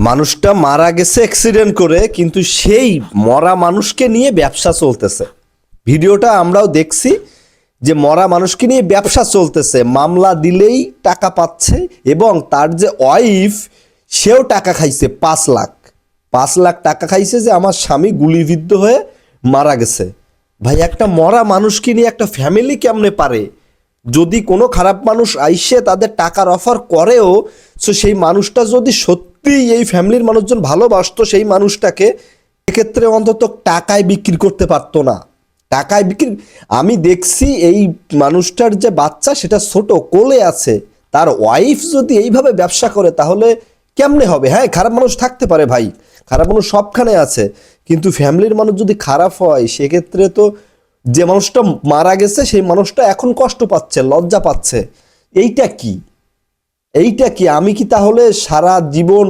মানুষটা মারা গেছে অ্যাক্সিডেন্ট করে, কিন্তু সেই মরা মানুষকে নিয়ে ব্যবসা চলতেছে। ভিডিওটা আমরাও দেখছি যে মরা মানুষকে নিয়ে ব্যবসা চলতেছে, মামলা দিলেই টাকা পাচ্ছে। এবং তার যে ওয়াইফ, সেও টাকা খাইছে 5 লাখ, 5 লাখ টাকা খাইছে যে আমার স্বামী গুলিবিদ্ধ হয়ে মারা গেছে। ভাই, একটা মরা মানুষকে নিয়ে একটা ফ্যামিলি কেমনে পারে? যদি কোনো খারাপ মানুষ আইসে তাদের টাকার অফার করেও, সো সেই মানুষটা যদি সত্যি এই ফ্যামিলির মানুষজন ভালোবাসতো সেই মানুষটাকে, এক্ষেত্রে অন্তত টাকায় বিক্রি করতে পারতো না। টাকায় বিক্রি, আমি দেখছি এই মানুষটার যে বাচ্চা সেটা ছোট কোলে আছে, তার ওয়াইফ যদি এইভাবে ব্যবসা করে তাহলে কেমনে হবে? হ্যাঁ, খারাপ মানুষ থাকতে পারে ভাই, খারাপ মানুষ সবখানে আছে, কিন্তু ফ্যামিলির মানুষ যদি খারাপ হয় সেক্ষেত্রে তো যে মানুষটা মারা গেছে সেই মানুষটা এখন কষ্ট পাচ্ছে, লজ্জা পাচ্ছে। এইটা কি? এইটা কি? আমি কি তাহলে সারা জীবন